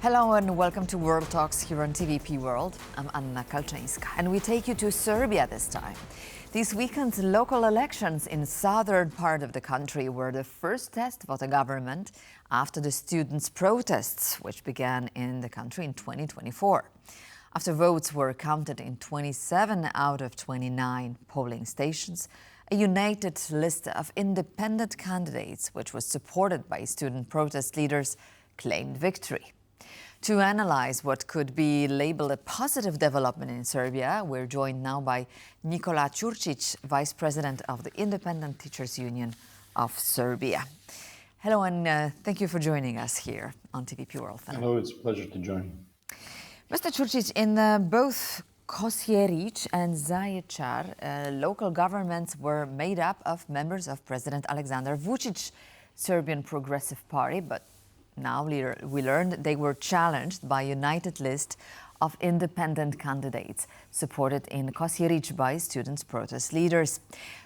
Hello and welcome to World Talks here on TVP World. I'm Anna Kalczyńska and we take you to Serbia this time. This weekend's local elections in southern part of the country were the first test for the government after the students' protests, which began in the country in 2024. After votes were counted in 27 out of 29 polling stations, a united list of independent candidates, which was supported by student protest leaders, claimed victory. To analyze what could be labeled a positive development in Serbia, we're joined now by Nikola Ćurčin, Vice President of the Independent Teachers Union of Serbia. Hello and thank you for joining us here on TVP World. Hello, it's a pleasure to join. Mr. Ćurčin, in both Kosjerić and Zaječar, local governments were made up of members of President Aleksandar Vučić, Serbian Progressive Party, but now we learned they were challenged by a united list of independent candidates, supported in Kosjerić by students' protest leaders.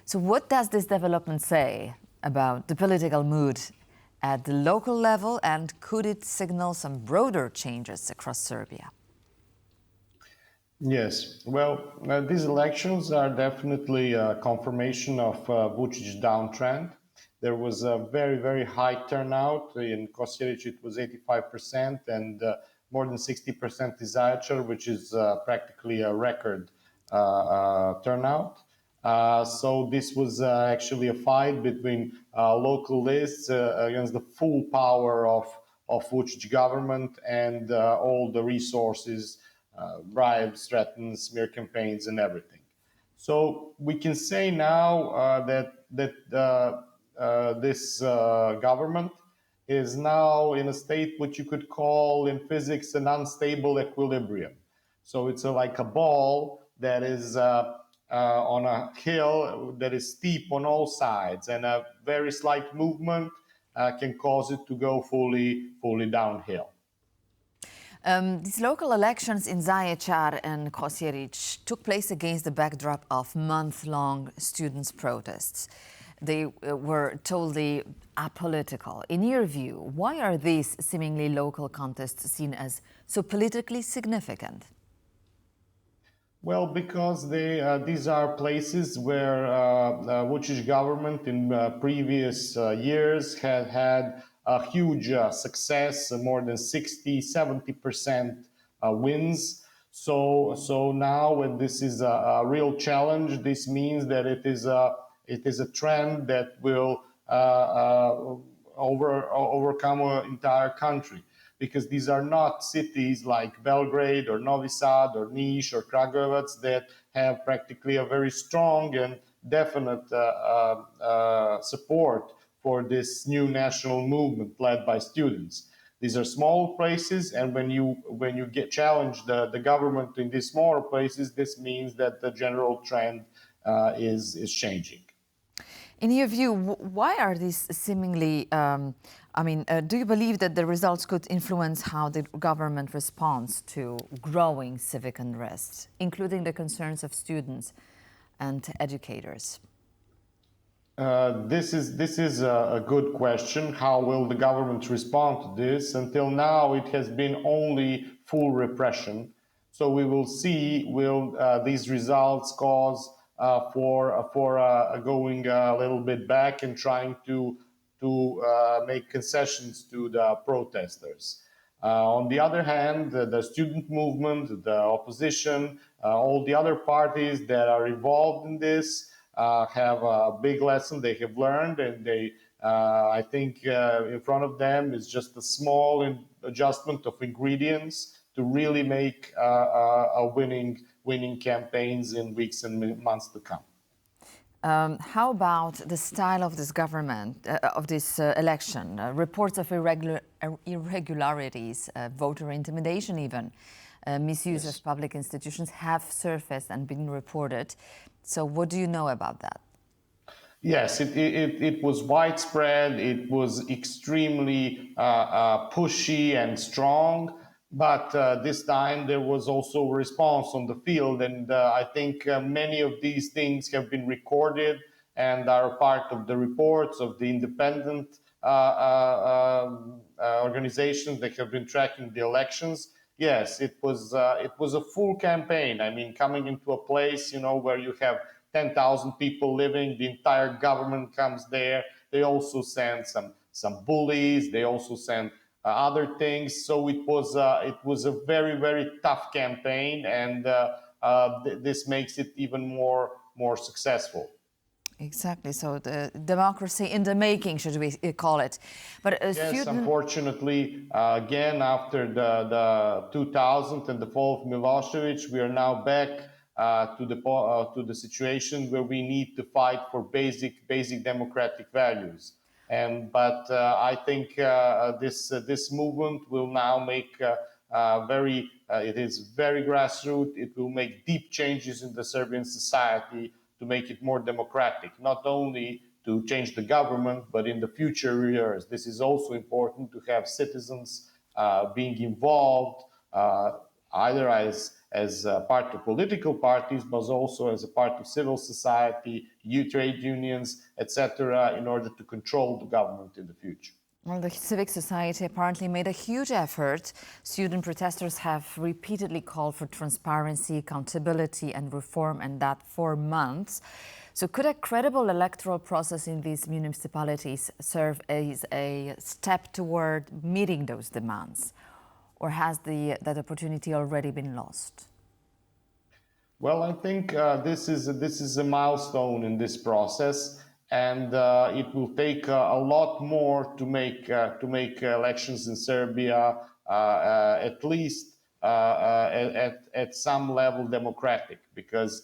So what does this development say about the political mood at the local level, and could it signal some broader changes across Serbia? Yes, well, these elections are definitely a confirmation of Vučić's downtrend. There was a very, very high turnout. In Kosjerić, it was 85%, and more than 60% in Zaječar, which is practically a record turnout. So this was actually a fight between local lists against the full power of Vučić government and all the resources, bribes, threats, smear campaigns, and everything. So we can say now that this government is now in a state which you could call in physics an unstable equilibrium. So it's like a ball that is on a hill that is steep on all sides, and a very slight movement can cause it to go fully downhill. These local elections in Zaječar and Kosjerić took place against the backdrop of month-long students' protests. They were totally apolitical. In your view, why are these seemingly local contests seen as so politically significant? Well, because these are places where Vučić government in previous years had a huge success, more than 60-70% wins. So now when this is a real challenge, this means that it is a trend that will overcome an entire country, because these are not cities like Belgrade or Novi Sad or Niš or Kragujevac that have practically a very strong and definite support for this new national movement led by students. These are small places, and when you get challenged the government in these smaller places, this means that the general trend is changing. In your view, why are these seemingly, do you believe that the results could influence how the government responds to growing civic unrest, including the concerns of students and educators? This is a good question. How will the government respond to this? Until now, it has been only full repression. So we will see, will these results cause for going a little bit back and trying to make concessions to the protesters. On the other hand, the student movement, the opposition, all the other parties that are involved in this have a big lesson they have learned, and I think in front of them is just a small adjustment of ingredients to really make a winning campaigns in weeks and months to come. How about the style of this government, of this election? Reports of irregularities, voter intimidation even, misuse Yes. of public institutions have surfaced and been reported. So what do you know about that? Yes, it was widespread. It was extremely pushy and strong. But this time there was also a response on the field, and I think many of these things have been recorded and are part of the reports of the independent organizations that have been tracking the elections, yes, it was a full campaign. I mean, coming into a place, where you have 10,000 people living, the entire government comes there. They also send some bullies. They also send other things. So it was a very, very tough campaign, and this makes it even more successful. Exactly. So the democracy in the making, should we call it? But yes, unfortunately, again, after the 2000 and the fall of Milosevic, we are now back to the situation where we need to fight for basic democratic values. But I think this movement will now make it is very grassroots. It will make deep changes in the Serbian society to make it more democratic, not only to change the government, but in the future years. This is also important to have citizens being involved, either as part of political parties, but also as a part of civil society, trade unions, etc., in order to control the government in the future. Well, the civic society apparently made a huge effort. Student protesters have repeatedly called for transparency, accountability, and reform, and that for months. So could a credible electoral process in these municipalities serve as a step toward meeting those demands? Or has that opportunity already been lost? Well, I think this is a milestone in this process, and it will take a lot more to make elections in Serbia at least at some level democratic, because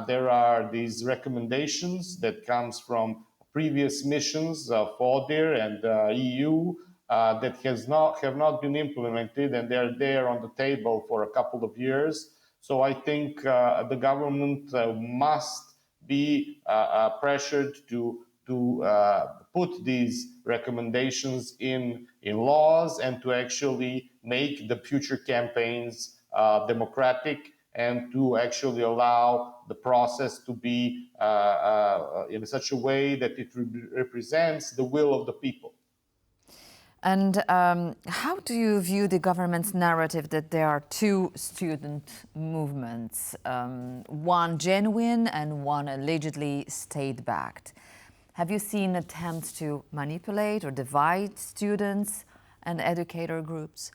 there are these recommendations that comes from previous missions of ODIHR and EU that have not been implemented, and they're there on the table for a couple of years. So I think the government must be pressured to put these recommendations in laws and to actually make the future campaigns democratic, and to actually allow the process to be in such a way that it represents the will of the people. And how do you view the government's narrative that there are two student movements, one genuine and one allegedly state-backed? Have you seen attempts to manipulate or divide students and educator groups?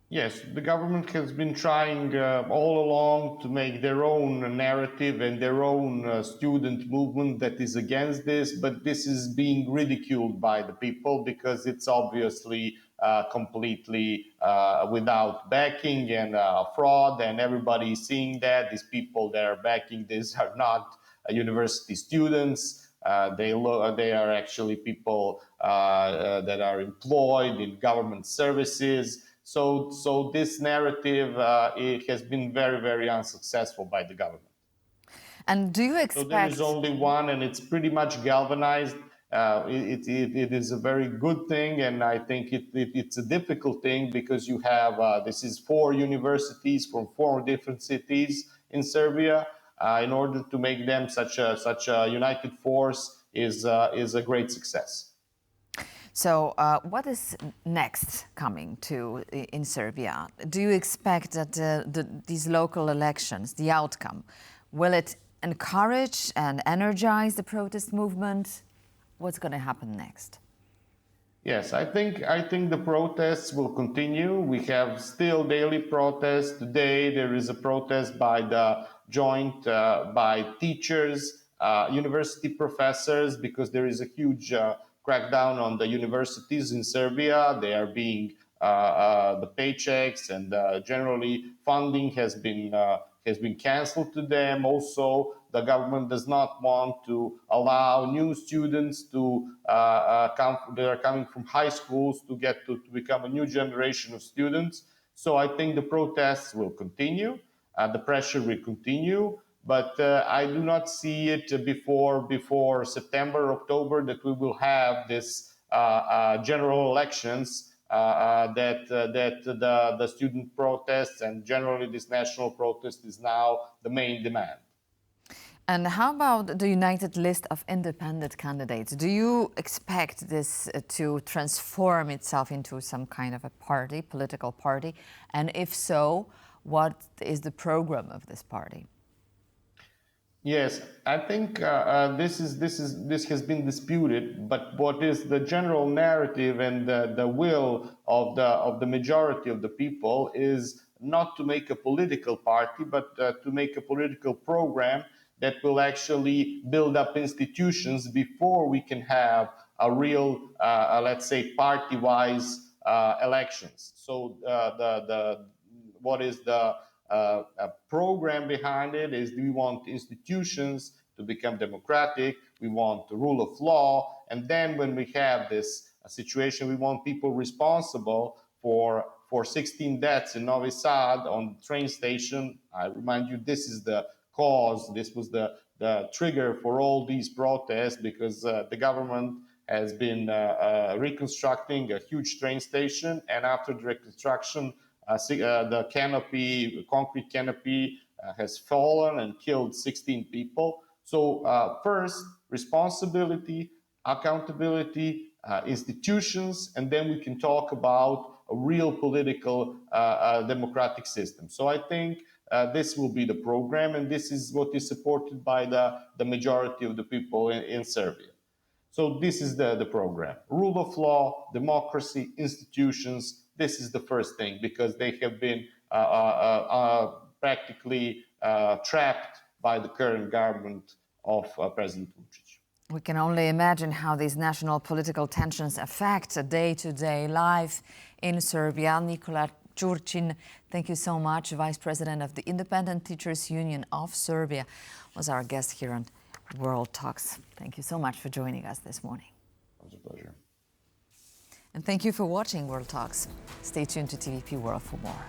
Yes, the government has been trying all along to make their own narrative and their own student movement that is against this, but this is being ridiculed by the people because it's obviously completely without backing and fraud, and everybody is seeing that. These people that are backing this are not university students. They are actually people that are employed in government services. So this narrative it has been very, very unsuccessful by the government. And do you expect... So there is only one, and it's pretty much galvanized. It is a very good thing, and I think it's a difficult thing because you have this is 4 universities from 4 different cities in Serbia. In order to make them such a united force is a great success. So what is next coming in Serbia? Do you expect that these local elections, the outcome, will it encourage and energize the protest movement? What's going to happen next? Yes, I think the protests will continue. We have still daily protests. Today there is a protest by the joint by teachers, university professors, because there is a huge crackdown on the universities in Serbia. They are being the paychecks and generally funding has been cancelled to them. Also, the government does not want to allow new students to they are coming from high schools to become a new generation of students. So I think the protests will continue, the pressure will continue. But I do not see it before September, October that we will have this general elections that the student protests and generally this national protest is now the main demand. And how about the united list of independent candidates? Do you expect this to transform itself into some kind of a party, political party? And if so, what is the program of this party? Yes, I think this has been disputed. But what is the general narrative and the will of the majority of the people is not to make a political party, but to make a political program that will actually build up institutions before we can have a real, let's say, party-wise elections. So what is the program behind it is we want institutions to become democratic, we want the rule of law, and then when we have this situation, we want people responsible for 16 deaths in Novi Sad on the train station. I remind you, this is the cause, this was the trigger for all these protests, because the government has been reconstructing a huge train station, and after the reconstruction, the canopy, concrete canopy, has fallen and killed 16 people. So first, responsibility, accountability, institutions, and then we can talk about a real political democratic system. So I think this will be the program, and this is what is supported by the majority of the people in Serbia. So this is the program. Rule of law, democracy, institutions, this is the first thing, because they have been practically trapped by the current government of President Vučić. We can only imagine how these national political tensions affect day-to-day life in Serbia. Nikola Ćurčin, thank you so much. Vice President of the Independent Teachers Union of Serbia was our guest here on World Talks. Thank you so much for joining us this morning. It was a pleasure. And thank you for watching World Talks. Stay tuned to TVP World for more.